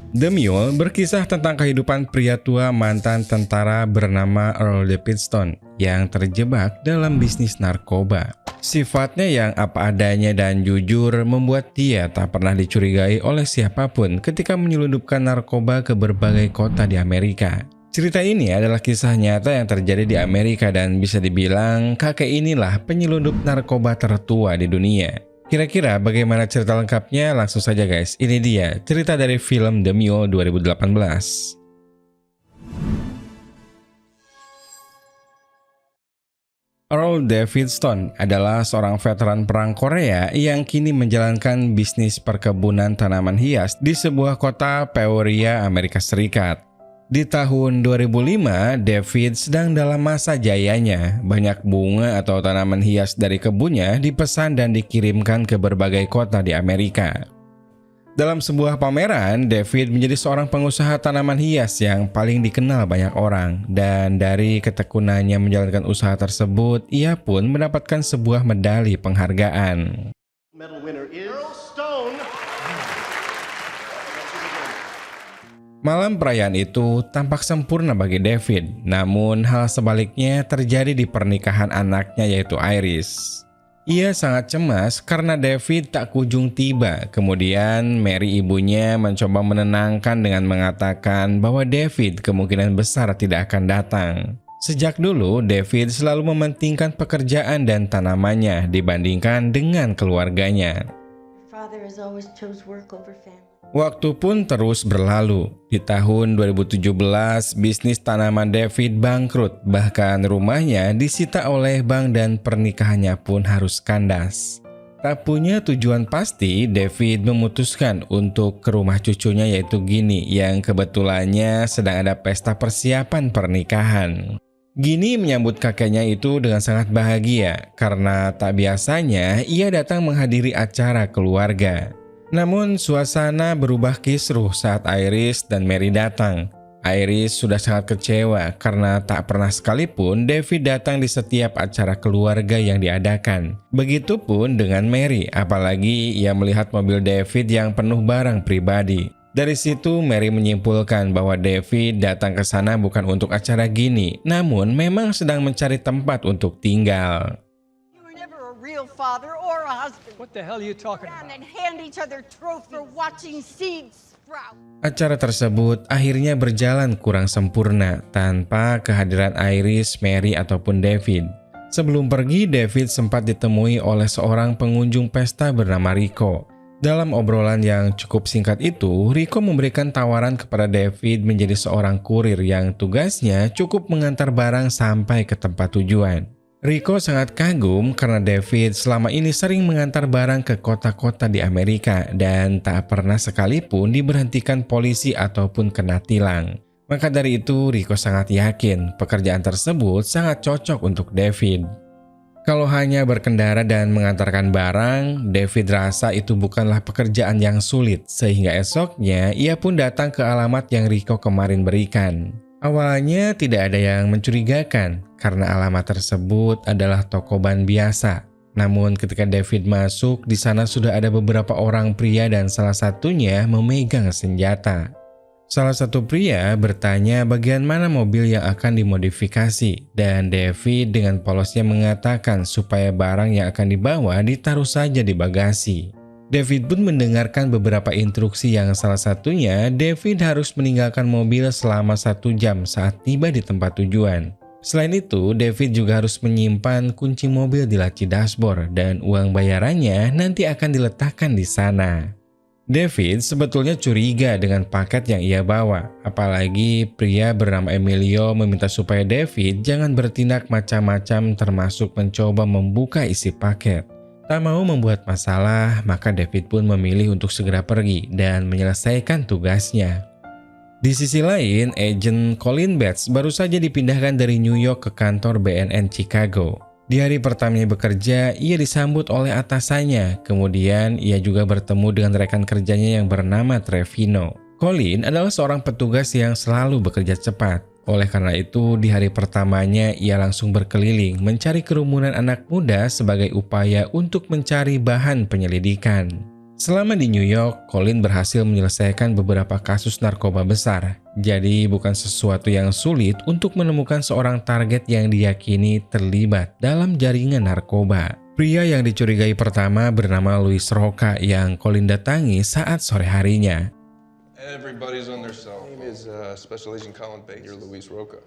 The Mule berkisah tentang kehidupan pria tua mantan tentara bernama Earl Davidson yang terjebak dalam bisnis narkoba. Sifatnya yang apa adanya dan jujur membuat dia tak pernah dicurigai oleh siapapun ketika menyelundupkan narkoba ke berbagai kota di Amerika. Cerita ini adalah kisah nyata yang terjadi di Amerika dan bisa dibilang kakek inilah penyelundup narkoba tertua di dunia. Kira-kira bagaimana cerita lengkapnya? Langsung saja guys, ini dia cerita dari film The Mule 2018. Earl Davidson adalah seorang veteran perang Korea yang kini menjalankan bisnis perkebunan tanaman hias di sebuah kota Peoria, Amerika Serikat. Di tahun 2005, David sedang dalam masa jayanya. Banyak bunga atau tanaman hias dari kebunnya dipesan dan dikirimkan ke berbagai kota di Amerika. Dalam sebuah pameran, David menjadi seorang pengusaha tanaman hias yang paling dikenal banyak orang. Dan dari ketekunannya menjalankan usaha tersebut, ia pun mendapatkan sebuah medali penghargaan. Medal winner is Earl Stone. Malam perayaan itu tampak sempurna bagi David, namun hal sebaliknya terjadi di pernikahan anaknya yaitu Iris. Ia sangat cemas karena David tak kunjung tiba. Kemudian Mary ibunya mencoba menenangkan dengan mengatakan bahwa David kemungkinan besar tidak akan datang. Sejak dulu, David selalu mementingkan pekerjaan dan tanamannya dibandingkan dengan keluarganya. Waktu pun terus berlalu. Di tahun 2017, bisnis tanaman David bangkrut. Bahkan rumahnya disita oleh bank dan pernikahannya pun harus kandas. Tak punya tujuan pasti, David memutuskan untuk ke rumah cucunya yaitu Ginny yang kebetulannya sedang ada pesta persiapan pernikahan. Ginny menyambut kakeknya itu dengan sangat bahagia karena tak biasanya ia datang menghadiri acara keluarga. Namun suasana berubah kisruh saat Iris dan Mary datang. Iris sudah sangat kecewa karena tak pernah sekalipun David datang di setiap acara keluarga yang diadakan. Begitupun dengan Mary, apalagi ia melihat mobil David yang penuh barang pribadi. Dari situ Mary menyimpulkan bahwa David datang ke sana bukan untuk acara gini, namun memang sedang mencari tempat untuk tinggal. Father or a husband. What the hell are you talking about? And hand each other trophies for watching seeds sprout. Acara tersebut akhirnya berjalan kurang sempurna tanpa kehadiran Iris, Mary ataupun David. Sebelum pergi, David sempat ditemui oleh seorang pengunjung pesta bernama Rico. Dalam obrolan yang cukup singkat itu, Rico memberikan tawaran kepada David menjadi seorang kurir yang tugasnya cukup mengantar barang sampai ke tempat tujuan. Rico sangat kagum karena David selama ini sering mengantar barang ke kota-kota di Amerika dan tak pernah sekalipun diberhentikan polisi ataupun kena tilang. Maka dari itu Rico sangat yakin pekerjaan tersebut sangat cocok untuk David. Kalau hanya berkendara dan mengantarkan barang, David rasa itu bukanlah pekerjaan yang sulit sehingga esoknya ia pun datang ke alamat yang Rico kemarin berikan. Awalnya tidak ada yang mencurigakan karena alamat tersebut adalah toko ban biasa. Namun ketika David masuk, di sana sudah ada beberapa orang pria dan salah satunya memegang senjata. Salah satu pria bertanya bagian mana mobil yang akan dimodifikasi dan David dengan polosnya mengatakan supaya barang yang akan dibawa ditaruh saja di bagasi. David pun mendengarkan beberapa instruksi yang salah satunya David harus meninggalkan mobil selama 1 jam saat tiba di tempat tujuan. Selain itu, David juga harus menyimpan kunci mobil di laci dashboard dan uang bayarannya nanti akan diletakkan di sana. David sebetulnya curiga dengan paket yang ia bawa, apalagi pria bernama Emilio meminta supaya David jangan bertindak macam-macam termasuk mencoba membuka isi paket. Tak mau membuat masalah, maka David pun memilih untuk segera pergi dan menyelesaikan tugasnya. Di sisi lain, Agent Colin Bates baru saja dipindahkan dari New York ke kantor BNN Chicago. Di hari pertamanya bekerja, ia disambut oleh atasannya. Kemudian, ia juga bertemu dengan rekan kerjanya yang bernama Trevino. Colin adalah seorang petugas yang selalu bekerja cepat. Oleh karena itu, di hari pertamanya ia langsung berkeliling mencari kerumunan anak muda sebagai upaya untuk mencari bahan penyelidikan. Selama di New York, Colin berhasil menyelesaikan beberapa kasus narkoba besar. Jadi bukan sesuatu yang sulit untuk menemukan seorang target yang diyakini terlibat dalam jaringan narkoba. Pria yang dicurigai pertama bernama Louis Rocca yang Colin datangi saat sore harinya. Everybody's on their cell phone. My name is Special Agent Colin Baker, Luis Roca.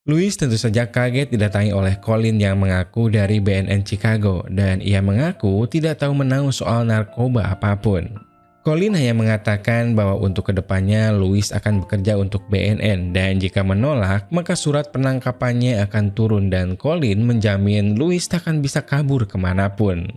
Louis tentu saja kaget didatangi oleh Colin yang mengaku dari BNN Chicago dan ia mengaku tidak tahu menahu soal narkoba apapun. Colin hanya mengatakan bahwa untuk kedepannya Louis akan bekerja untuk BNN dan jika menolak maka surat penangkapannya akan turun dan Colin menjamin Louis takkan bisa kabur kemanapun.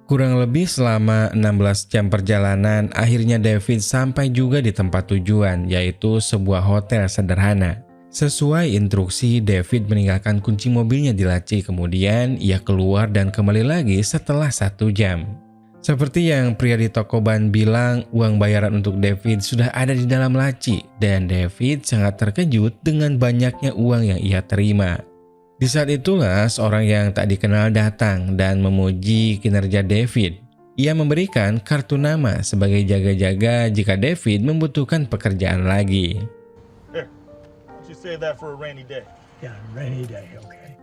Kurang lebih selama 16 jam perjalanan akhirnya David sampai juga di tempat tujuan yaitu sebuah hotel sederhana. Sesuai instruksi, David meninggalkan kunci mobilnya di laci, kemudian ia keluar dan kembali lagi setelah 1 jam. Seperti yang pria di toko ban bilang, uang bayaran untuk David sudah ada di dalam laci, dan David sangat terkejut dengan banyaknya uang yang ia terima. Di saat itulah seorang yang tak dikenal datang dan memuji kinerja David. Ia memberikan kartu nama sebagai jaga-jaga jika David membutuhkan pekerjaan lagi. Save that for a rainy day. Yeah, rainy day, okay.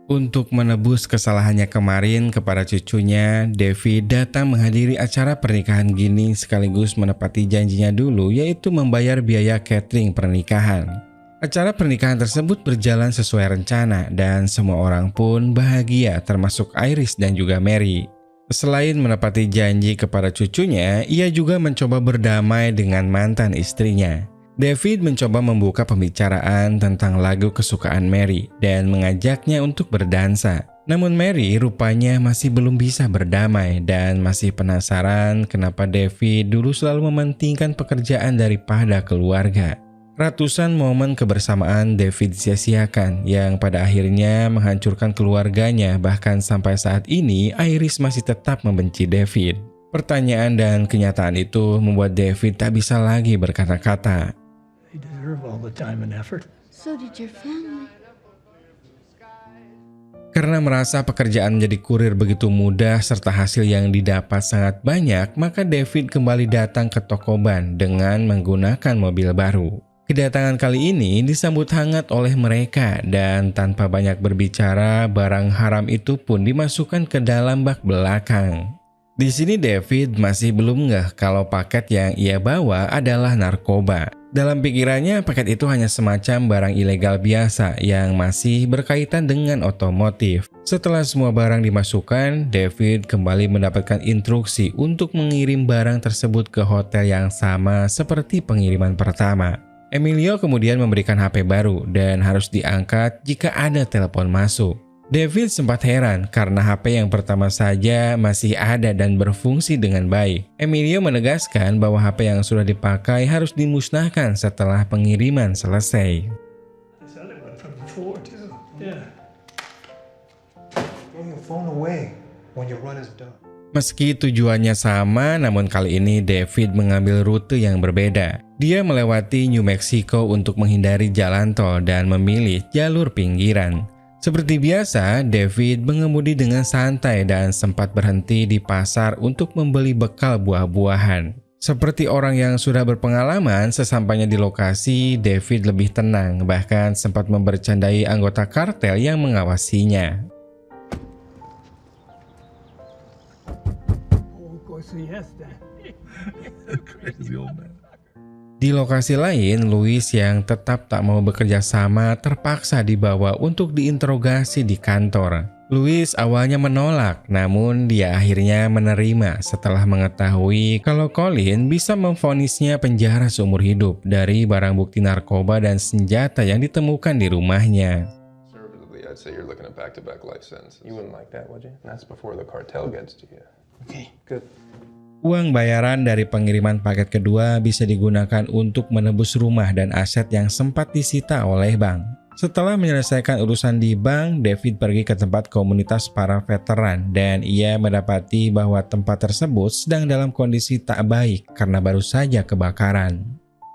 Untuk menebus kesalahannya kemarin kepada cucunya, David datang menghadiri acara pernikahan Ginny sekaligus menepati janjinya dulu yaitu membayar biaya catering pernikahan. Acara pernikahan tersebut berjalan sesuai rencana dan semua orang pun bahagia termasuk Iris dan juga Mary. Selain menepati janji kepada cucunya, ia juga mencoba berdamai dengan mantan istrinya. David mencoba membuka pembicaraan tentang lagu kesukaan Mary dan mengajaknya untuk berdansa. Namun Mary rupanya masih belum bisa berdamai dan masih penasaran kenapa David dulu selalu mementingkan pekerjaan daripada keluarga. Ratusan momen kebersamaan David sia-siakan yang pada akhirnya menghancurkan keluarganya, bahkan sampai saat ini Iris masih tetap membenci David. Pertanyaan dan kenyataan itu membuat David tak bisa lagi berkata-kata. They deserve all the time and effort. So did your family. Karena merasa pekerjaan menjadi kurir begitu mudah serta hasil yang didapat sangat banyak, maka David kembali datang ke toko ban dengan menggunakan mobil baru. Kedatangan kali ini disambut hangat oleh mereka dan tanpa banyak berbicara, barang haram itu pun dimasukkan ke dalam bak belakang. Di sini David masih belum ngeh kalau paket yang ia bawa adalah narkoba. Dalam pikirannya, paket itu hanya semacam barang ilegal biasa yang masih berkaitan dengan otomotif. Setelah semua barang dimasukkan, David kembali mendapatkan instruksi untuk mengirim barang tersebut ke hotel yang sama seperti pengiriman pertama. Emilio kemudian memberikan HP baru dan harus diangkat jika ada telepon masuk. David sempat heran karena HP yang pertama saja masih ada dan berfungsi dengan baik. Emilio menegaskan bahwa HP yang sudah dipakai harus dimusnahkan setelah pengiriman selesai. This other one from before too. Yeah. Throw your phone away when your run is done. Meski tujuannya sama, namun kali ini David mengambil rute yang berbeda. Dia melewati New Mexico untuk menghindari jalan tol dan memilih jalur pinggiran. Seperti biasa, David mengemudi dengan santai dan sempat berhenti di pasar untuk membeli bekal buah-buahan. Seperti orang yang sudah berpengalaman, sesampainya di lokasi, David lebih tenang, bahkan sempat membercandai anggota kartel yang mengawasinya. Oh, of course, yes, that. Crazy old man. Di lokasi lain, Louis yang tetap tak mau bekerja sama terpaksa dibawa untuk diinterogasi di kantor. Louis awalnya menolak, namun dia akhirnya menerima setelah mengetahui kalau Colin bisa memvonisnya penjara seumur hidup dari barang bukti narkoba dan senjata yang ditemukan di rumahnya. Conservatively, I'd say you're looking at back-to-back life sentences. You wouldn't like that, would you? That's before the cartel gets to you. Okay, good. Uang bayaran dari pengiriman paket kedua bisa digunakan untuk menebus rumah dan aset yang sempat disita oleh bank. Setelah menyelesaikan urusan di bank, David pergi ke tempat komunitas para veteran dan ia mendapati bahwa tempat tersebut sedang dalam kondisi tak baik karena baru saja kebakaran.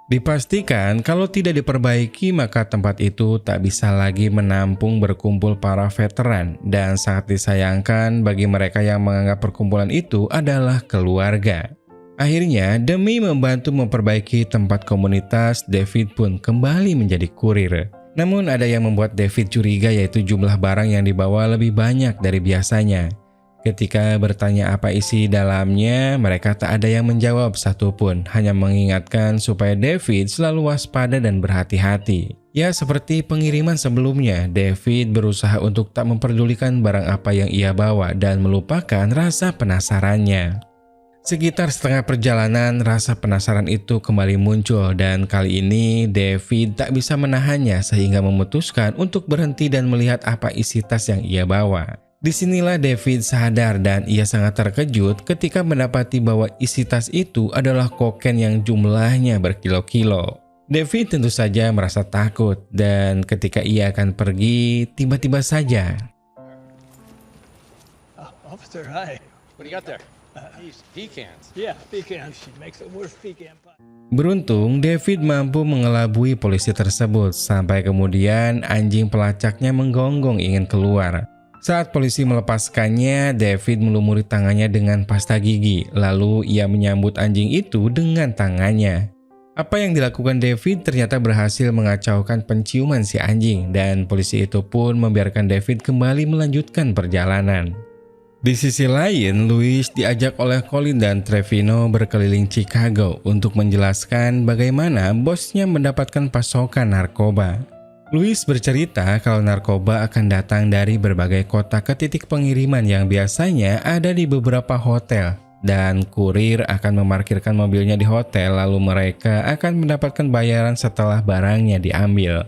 Dipastikan kalau tidak diperbaiki maka tempat itu tak bisa lagi menampung berkumpul para veteran dan sangat disayangkan bagi mereka yang menganggap perkumpulan itu adalah keluarga. Akhirnya, demi membantu memperbaiki tempat komunitas, David pun kembali menjadi kurir. Namun ada yang membuat David curiga, yaitu jumlah barang yang dibawa lebih banyak dari biasanya. Ketika bertanya apa isi dalamnya, mereka tak ada yang menjawab satupun, hanya mengingatkan supaya David selalu waspada dan berhati-hati. Ya, seperti pengiriman sebelumnya, David berusaha untuk tak memperdulikan barang apa yang ia bawa dan melupakan rasa penasarannya. Sekitar setengah perjalanan, rasa penasaran itu kembali muncul dan kali ini David tak bisa menahannya sehingga memutuskan untuk berhenti dan melihat apa isi tas yang ia bawa. Disinilah David sadar dan ia sangat terkejut ketika mendapati bahwa isi tas itu adalah kokain yang jumlahnya berkilo-kilo. David tentu saja merasa takut dan ketika ia akan pergi, tiba-tiba saja. Officer, hi. What do you got there? These pecans. Yeah, pecans. She makes the worst pecan pie. Beruntung, David mampu mengelabui polisi tersebut sampai kemudian anjing pelacaknya menggonggong ingin keluar. Saat polisi melepaskannya, David melumuri tangannya dengan pasta gigi, lalu ia menyambut anjing itu dengan tangannya. Apa yang dilakukan David ternyata berhasil mengacaukan penciuman si anjing dan polisi itu pun membiarkan David kembali melanjutkan perjalanan. Di sisi lain, Louis diajak oleh Colin dan Trevino berkeliling Chicago untuk menjelaskan bagaimana bosnya mendapatkan pasokan narkoba. Louis bercerita kalau narkoba akan datang dari berbagai kota ke titik pengiriman yang biasanya ada di beberapa hotel dan kurir akan memarkirkan mobilnya di hotel lalu mereka akan mendapatkan bayaran setelah barangnya diambil.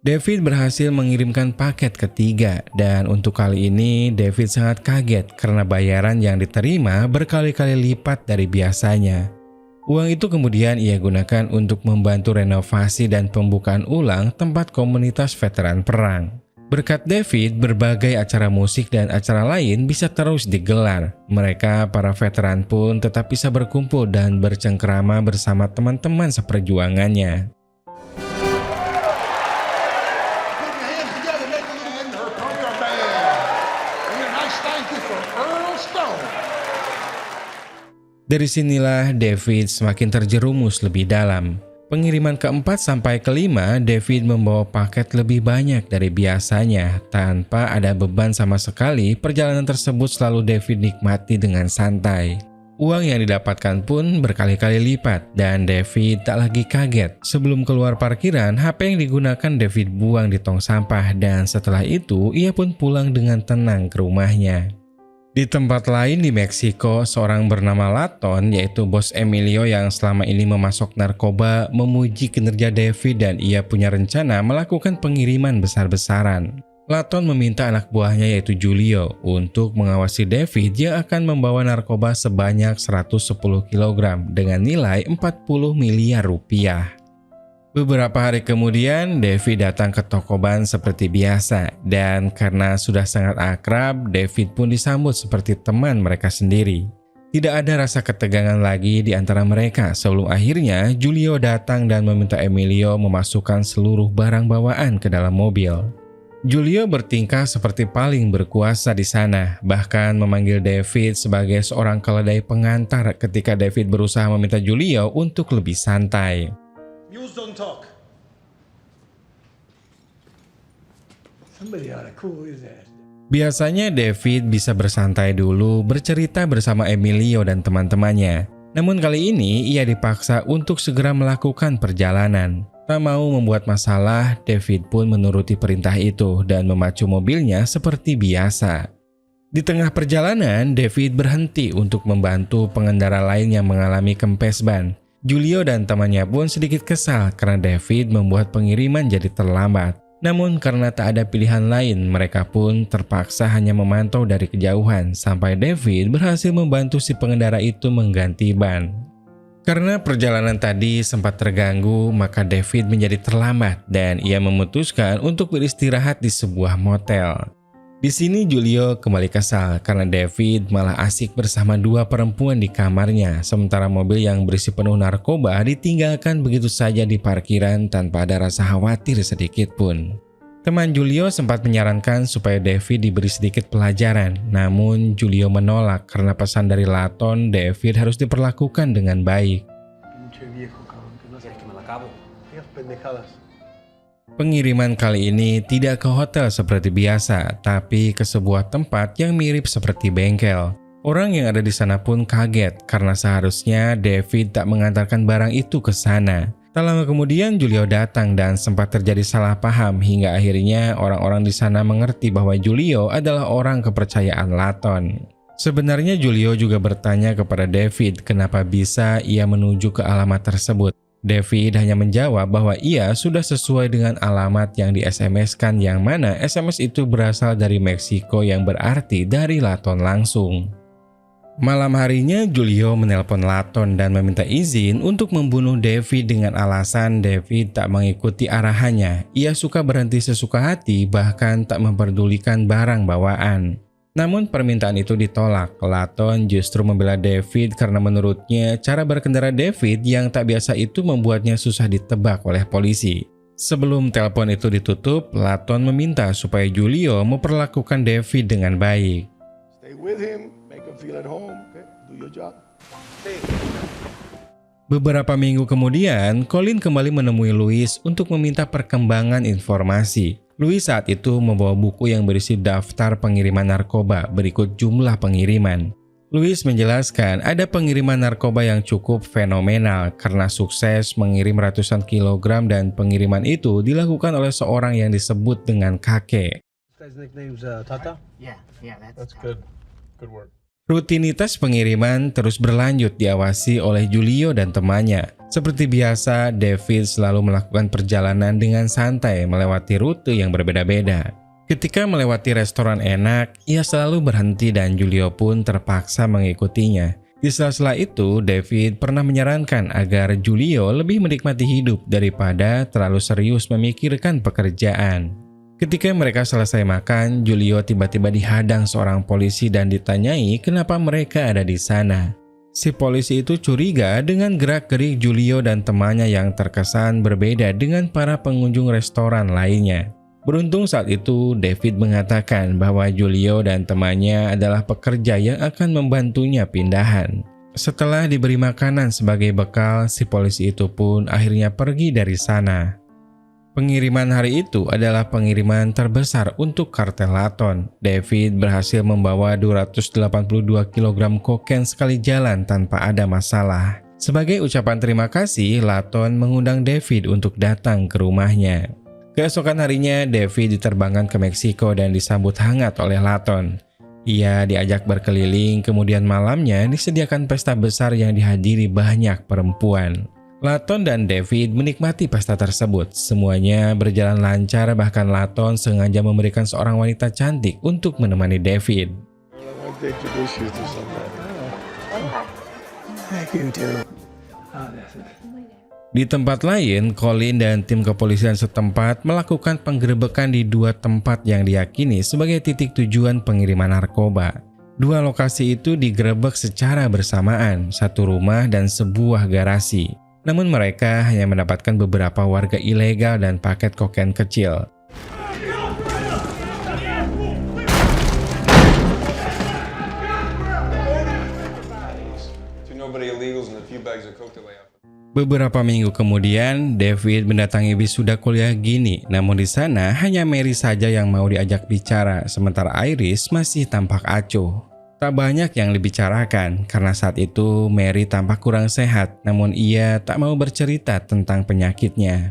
David berhasil mengirimkan paket ketiga dan untuk kali ini David sangat kaget karena bayaran yang diterima berkali-kali lipat dari biasanya. Uang itu kemudian ia gunakan untuk membantu renovasi dan pembukaan ulang tempat komunitas veteran perang. Berkat David, berbagai acara musik dan acara lain bisa terus digelar. Mereka, para veteran pun tetap bisa berkumpul dan bercengkrama bersama teman-teman seperjuangannya. Dari sinilah David semakin terjerumus lebih dalam. Pengiriman keempat sampai kelima, David membawa paket lebih banyak dari biasanya. Tanpa ada beban sama sekali, perjalanan tersebut selalu David nikmati dengan santai. Uang yang didapatkan pun berkali-kali lipat dan David tak lagi kaget. Sebelum keluar parkiran, HP yang digunakan David buang di tong sampah dan setelah itu ia pun pulang dengan tenang ke rumahnya. Di tempat lain di Meksiko, seorang bernama Laton, yaitu bos Emilio yang selama ini memasok narkoba, memuji kinerja David dan ia punya rencana melakukan pengiriman besar-besaran. Laton meminta anak buahnya yaitu Julio untuk mengawasi David yang akan membawa narkoba sebanyak 110 kg dengan nilai 40 miliar rupiah. Beberapa hari kemudian, David datang ke toko ban seperti biasa dan karena sudah sangat akrab, David pun disambut seperti teman mereka sendiri. Tidak ada rasa ketegangan lagi di antara mereka sebelum akhirnya Julio datang dan meminta Emilio memasukkan seluruh barang bawaan ke dalam mobil. Julio bertingkah seperti paling berkuasa di sana, bahkan memanggil David sebagai seorang keledai pengantar ketika David berusaha meminta Julio untuk lebih santai. Mules don't talk. Somebody ought to cool his ass. Biasanya David bisa bersantai dulu bercerita bersama Emilio dan teman-temannya. Namun kali ini ia dipaksa untuk segera melakukan perjalanan. Tak mau membuat masalah, David pun menuruti perintah itu dan memacu mobilnya seperti biasa. Di tengah perjalanan, David berhenti untuk membantu pengendara lain yang mengalami kempes ban. Julio dan temannya pun sedikit kesal karena David membuat pengiriman jadi terlambat. Namun karena tak ada pilihan lain, mereka pun terpaksa hanya memantau dari kejauhan sampai David berhasil membantu si pengendara itu mengganti ban. Karena perjalanan tadi sempat terganggu, maka David menjadi terlambat dan ia memutuskan untuk beristirahat di sebuah motel. Di sini Julio kembali kesal karena David malah asik bersama dua perempuan di kamarnya, sementara mobil yang berisi penuh narkoba ditinggalkan begitu saja di parkiran tanpa ada rasa khawatir sedikit pun. Teman Julio sempat menyarankan supaya David diberi sedikit pelajaran, namun Julio menolak karena pesan dari Laton David harus diperlakukan dengan baik. Pengiriman kali ini tidak ke hotel seperti biasa, tapi ke sebuah tempat yang mirip seperti bengkel. Orang yang ada di sana pun kaget karena seharusnya David tak mengantarkan barang itu ke sana. Tak lama kemudian Julio datang dan sempat terjadi salah paham hingga akhirnya orang-orang di sana mengerti bahwa Julio adalah orang kepercayaan Laton. Sebenarnya Julio juga bertanya kepada David kenapa bisa ia menuju ke alamat tersebut. David hanya menjawab bahwa ia sudah sesuai dengan alamat yang di-SMS-kan, yang mana SMS itu berasal dari Meksiko yang berarti dari Laton langsung. Malam harinya Julio menelpon Laton dan meminta izin untuk membunuh David dengan alasan David tak mengikuti arahannya. Ia suka berhenti sesuka hati, bahkan tak memperdulikan barang bawaan. Namun permintaan itu ditolak. Laton justru membela David karena menurutnya cara berkendara David yang tak biasa itu membuatnya susah ditebak oleh polisi. Sebelum telepon itu ditutup, Laton meminta supaya Julio memperlakukan David dengan baik. Stay with him, make him feel at home, okay? Do your job. Beberapa minggu kemudian, Colin kembali menemui Louis untuk meminta perkembangan informasi. Louis saat itu membawa buku yang berisi daftar pengiriman narkoba berikut jumlah pengiriman. Louis menjelaskan ada pengiriman narkoba yang cukup fenomenal karena sukses mengirim ratusan kilogram dan pengiriman itu dilakukan oleh seorang yang disebut dengan kakek. Guy's nickname's Tata? That's good. Good work. Rutinitas pengiriman terus berlanjut diawasi oleh Julio dan temannya. Seperti biasa, David selalu melakukan perjalanan dengan santai melewati rute yang berbeda-beda. Ketika melewati restoran enak, ia selalu berhenti dan Julio pun terpaksa mengikutinya. Di sela-sela itu, David pernah menyarankan agar Julio lebih menikmati hidup daripada terlalu serius memikirkan pekerjaan. Ketika mereka selesai makan, Julio tiba-tiba dihadang seorang polisi dan ditanyai kenapa mereka ada di sana. Si polisi itu curiga dengan gerak-gerik Julio dan temannya yang terkesan berbeda dengan para pengunjung restoran lainnya. Beruntung saat itu David mengatakan bahwa Julio dan temannya adalah pekerja yang akan membantunya pindahan. Setelah diberi makanan sebagai bekal, si polisi itu pun akhirnya pergi dari sana. Pengiriman hari itu adalah pengiriman terbesar untuk kartel Laton. David berhasil membawa 282 kg kokain sekali jalan tanpa ada masalah. Sebagai ucapan terima kasih, Laton mengundang David untuk datang ke rumahnya. Keesokan harinya, David diterbangkan ke Meksiko dan disambut hangat oleh Laton. Ia diajak berkeliling, kemudian malamnya disediakan pesta besar yang dihadiri banyak perempuan. Laton dan David menikmati pesta tersebut. Semuanya berjalan lancar, bahkan Laton sengaja memberikan seorang wanita cantik untuk menemani David. Di tempat lain, Colin dan tim kepolisian setempat melakukan penggerebekan di dua tempat yang diyakini sebagai titik tujuan pengiriman narkoba. Dua lokasi itu digerebek secara bersamaan, satu rumah dan sebuah garasi. Namun mereka hanya mendapatkan beberapa warga ilegal dan paket kokain kecil. Beberapa minggu kemudian, David mendatangi wisuda kuliah Gini. Namun di sana hanya Mary saja yang mau diajak bicara, sementara Iris masih tampak acuh. Tak banyak yang dibicarakan karena saat itu Mary tampak kurang sehat, namun ia tak mau bercerita tentang penyakitnya.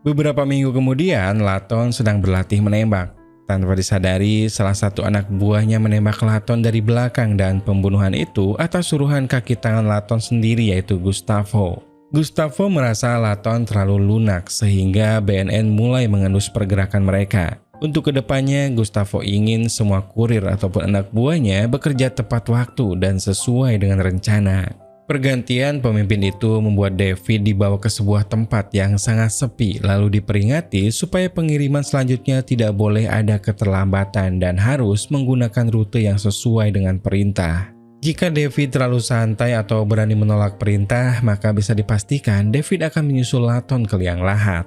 Beberapa minggu kemudian, Laton sedang berlatih menembak. Tanpa disadari, salah satu anak buahnya menembak Laton dari belakang dan pembunuhan itu atas suruhan kaki tangan Laton sendiri, yaitu Gustavo. Gustavo merasa Laton terlalu lunak sehingga BNN mulai mengendus pergerakan mereka. Untuk kedepannya, Gustavo ingin semua kurir ataupun anak buahnya bekerja tepat waktu dan sesuai dengan rencana. Pergantian pemimpin itu membuat David dibawa ke sebuah tempat yang sangat sepi lalu diperingati supaya pengiriman selanjutnya tidak boleh ada keterlambatan dan harus menggunakan rute yang sesuai dengan perintah. Jika David terlalu santai atau berani menolak perintah, maka bisa dipastikan David akan menyusul Laton ke liang lahat.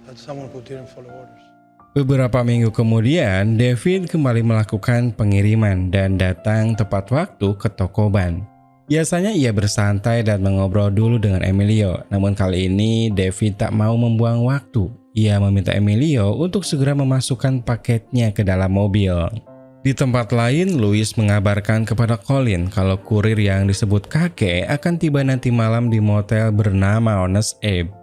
That's someone who didn't follow orders. Beberapa minggu kemudian, David kembali melakukan pengiriman dan datang tepat waktu ke toko ban. Biasanya ia bersantai dan mengobrol dulu dengan Emilio, namun kali ini David tak mau membuang waktu. Ia meminta Emilio untuk segera memasukkan paketnya ke dalam mobil. Di tempat lain, Louis mengabarkan kepada Colin kalau kurir yang disebut kakek akan tiba nanti malam di motel bernama Honest Abe.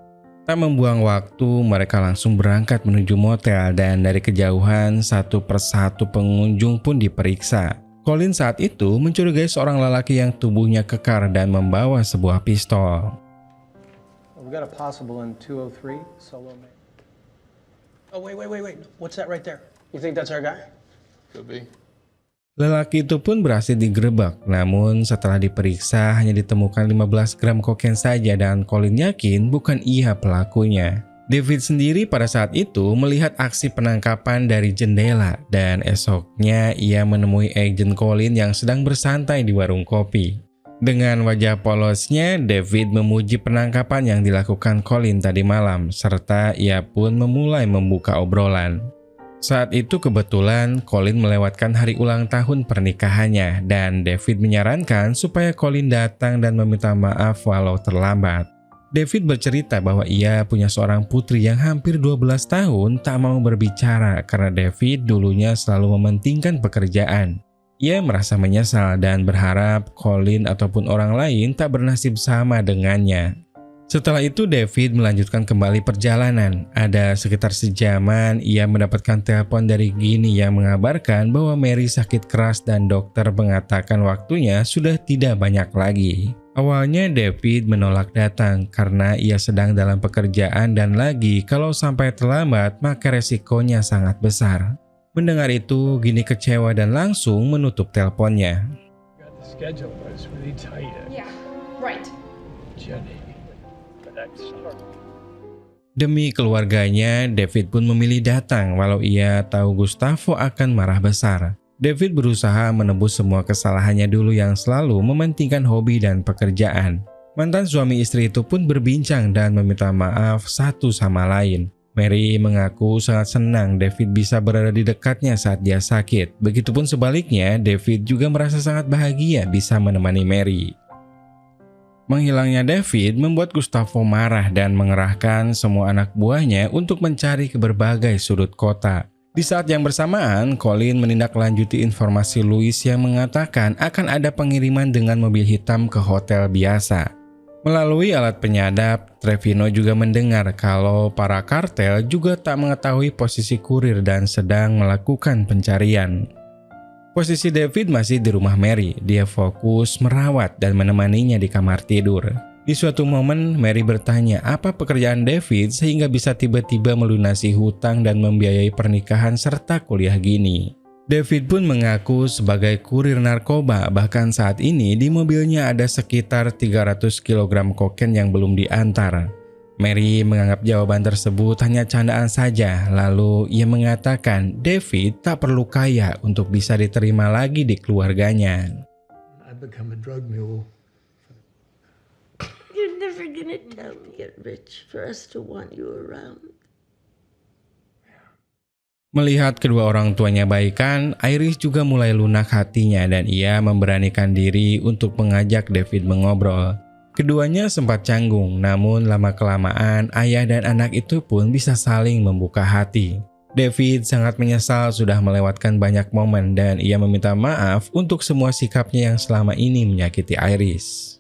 Tak membuang waktu, mereka langsung berangkat menuju motel dan dari kejauhan satu persatu pengunjung pun diperiksa. Colin saat itu mencurigai seorang lelaki yang tubuhnya kekar dan membawa sebuah pistol. We got a possible in 203, solo man. Oh, wait. What's that right there? You think that's our guy? Could be. Lelaki itu pun berhasil digerebek, namun setelah diperiksa hanya ditemukan 15 gram kokain saja dan Colin yakin bukan ia pelakunya. David sendiri pada saat itu melihat aksi penangkapan dari jendela dan esoknya ia menemui agen Colin yang sedang bersantai di warung kopi. Dengan wajah polosnya, David memuji penangkapan yang dilakukan Colin tadi malam serta ia pun memulai membuka obrolan. Saat itu kebetulan Colin melewatkan hari ulang tahun pernikahannya dan David menyarankan supaya Colin datang dan meminta maaf walau terlambat. David bercerita bahwa ia punya seorang putri yang hampir 12 tahun tak mau berbicara karena David dulunya selalu mementingkan pekerjaan. Ia merasa menyesal dan berharap Colin ataupun orang lain tak bernasib sama dengannya. Setelah itu David melanjutkan kembali perjalanan. Ada sekitar sejaman ia mendapatkan telepon dari Ginny yang mengabarkan bahwa Mary sakit keras dan dokter mengatakan waktunya sudah tidak banyak lagi. Awalnya David menolak datang karena ia sedang dalam pekerjaan dan lagi kalau sampai terlambat maka resikonya sangat besar. Mendengar itu Ginny kecewa dan langsung menutup teleponnya. Got the schedule, but it's really tight. Yeah, right. Jenny. Demi keluarganya, David pun memilih datang walau ia tahu Gustavo akan marah besar. David berusaha menebus semua kesalahannya dulu yang selalu mementingkan hobi dan pekerjaan. Mantan suami istri itu pun berbincang dan meminta maaf satu sama lain. Mary mengaku sangat senang David bisa berada di dekatnya saat dia sakit. Begitupun sebaliknya, David juga merasa sangat bahagia bisa menemani Mary. Menghilangnya David membuat Gustavo marah dan mengerahkan semua anak buahnya untuk mencari ke berbagai sudut kota. Di saat yang bersamaan, Colin menindaklanjuti informasi Louis yang mengatakan akan ada pengiriman dengan mobil hitam ke hotel biasa. Melalui alat penyadap, Trevino juga mendengar kalau para kartel juga tak mengetahui posisi kurir dan sedang melakukan pencarian. Posisi David masih di rumah Mary. Dia fokus merawat dan menemaninya di kamar tidur. Di suatu momen, Mary bertanya apa pekerjaan David sehingga bisa tiba-tiba melunasi hutang dan membiayai pernikahan serta kuliah Ginny. David pun mengaku sebagai kurir narkoba, bahkan saat ini di mobilnya ada sekitar 300 kg kokain yang belum diantar. Mary menganggap jawaban tersebut hanya candaan saja, lalu ia mengatakan David tak perlu kaya untuk bisa diterima lagi di keluarganya. I've become a drug mule. You're never gonna tell me get rich for us to want you around. Melihat kedua orang tuanya baikan, Iris juga mulai lunak hatinya dan ia memberanikan diri untuk mengajak David mengobrol. Keduanya sempat canggung, namun lama-kelamaan ayah dan anak itu pun bisa saling membuka hati. David sangat menyesal sudah melewatkan banyak momen dan ia meminta maaf untuk semua sikapnya yang selama ini menyakiti Iris.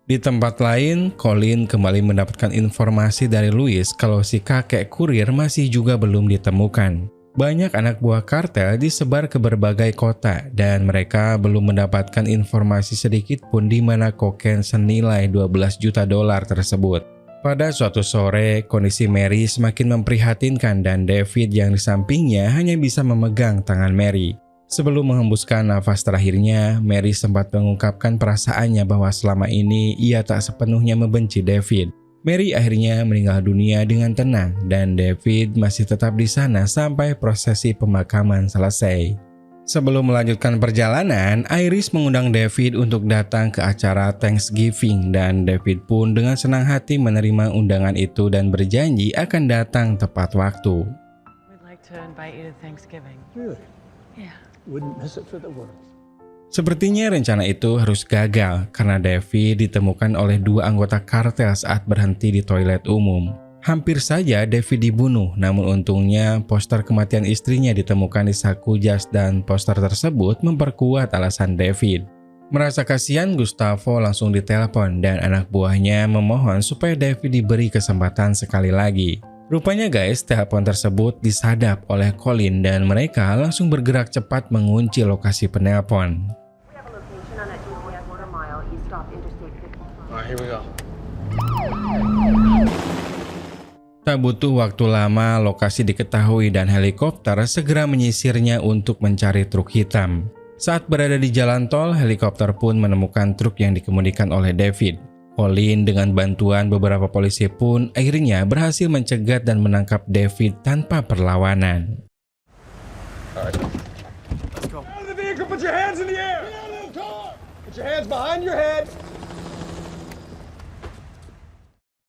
Di tempat lain, Colin kembali mendapatkan informasi dari Louis kalau si kakek kurir masih juga belum ditemukan. Banyak anak buah kartel disebar ke berbagai kota dan mereka belum mendapatkan informasi sedikit pun di mana kokain senilai $12 juta tersebut. Pada suatu sore, kondisi Mary semakin memprihatinkan dan David yang di sampingnya hanya bisa memegang tangan Mary. Sebelum menghembuskan nafas terakhirnya, Mary sempat mengungkapkan perasaannya bahwa selama ini ia tak sepenuhnya membenci David. Mary akhirnya meninggal dunia dengan tenang dan David masih tetap di sana sampai prosesi pemakaman selesai. Sebelum melanjutkan perjalanan, Iris mengundang David untuk datang ke acara Thanksgiving dan David pun dengan senang hati menerima undangan itu dan berjanji akan datang tepat waktu. We'd like to invite you to Thanksgiving. Really? Yeah. Wouldn't miss it for the world. Sepertinya rencana itu harus gagal karena David ditemukan oleh 2 anggota kartel saat berhenti di toilet umum. Hampir saja David dibunuh, namun untungnya poster kematian istrinya ditemukan di saku jas dan poster tersebut memperkuat alasan David. Merasa kasihan, Gustavo langsung ditelepon dan anak buahnya memohon supaya David diberi kesempatan sekali lagi. Rupanya guys, telepon tersebut disadap oleh Colin dan mereka langsung bergerak cepat mengunci lokasi penelpon. Alright, here we go. Tak butuh waktu lama, lokasi diketahui dan helikopter segera menyisirnya untuk mencari truk hitam. Saat berada di jalan tol, helikopter pun menemukan truk yang dikemudikan oleh David. Colin dengan bantuan beberapa polisi pun akhirnya berhasil mencegat dan menangkap David tanpa perlawanan. Alright. Out of the vehicle, put your hands in the air. Get out of the car. Put your hands behind your head.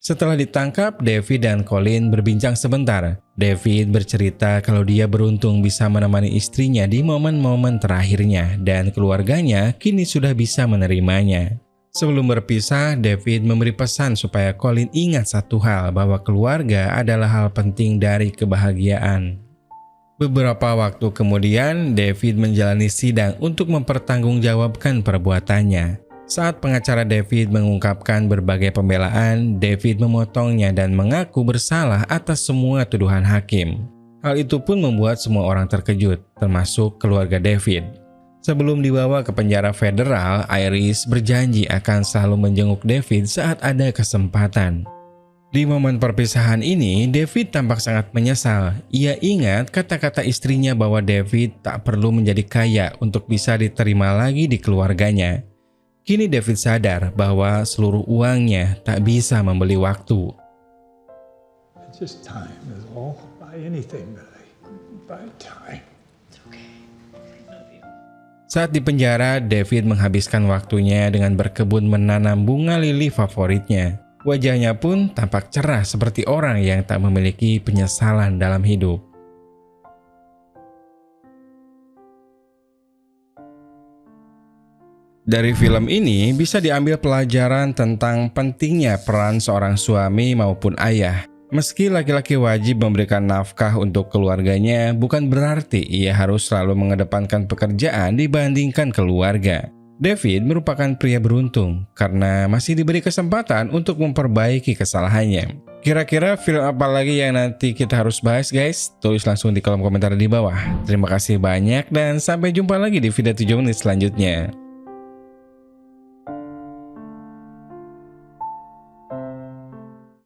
Setelah ditangkap, David dan Colin berbincang sebentar. David bercerita kalau dia beruntung bisa menemani istrinya di momen-momen terakhirnya dan keluarganya kini sudah bisa menerimanya. Sebelum berpisah, David memberi pesan supaya Colin ingat satu hal, bahwa keluarga adalah hal penting dari kebahagiaan. Beberapa waktu kemudian, David menjalani sidang untuk mempertanggungjawabkan perbuatannya. Saat pengacara David mengungkapkan berbagai pembelaan, David memotongnya dan mengaku bersalah atas semua tuduhan hakim. Hal itu pun membuat semua orang terkejut, termasuk keluarga David. Sebelum dibawa ke penjara federal, Iris berjanji akan selalu menjenguk David saat ada kesempatan. Di momen perpisahan ini, David tampak sangat menyesal. Ia ingat kata-kata istrinya bahwa David tak perlu menjadi kaya untuk bisa diterima lagi di keluarganya. Kini David sadar bahwa seluruh uangnya tak bisa membeli waktu. Just time is all. Buy anything that I buy time. Saat di penjara, David menghabiskan waktunya dengan berkebun menanam bunga lili favoritnya. Wajahnya pun tampak cerah seperti orang yang tak memiliki penyesalan dalam hidup. Dari film ini bisa diambil pelajaran tentang pentingnya peran seorang suami maupun ayah. Meski laki-laki wajib memberikan nafkah untuk keluarganya, bukan berarti ia harus selalu mengedepankan pekerjaan dibandingkan keluarga. David merupakan pria beruntung karena masih diberi kesempatan untuk memperbaiki kesalahannya. Kira-kira film apa lagi yang nanti kita harus bahas guys? Tulis langsung di kolom komentar di bawah. Terima kasih banyak dan sampai jumpa lagi di video 7 menit selanjutnya.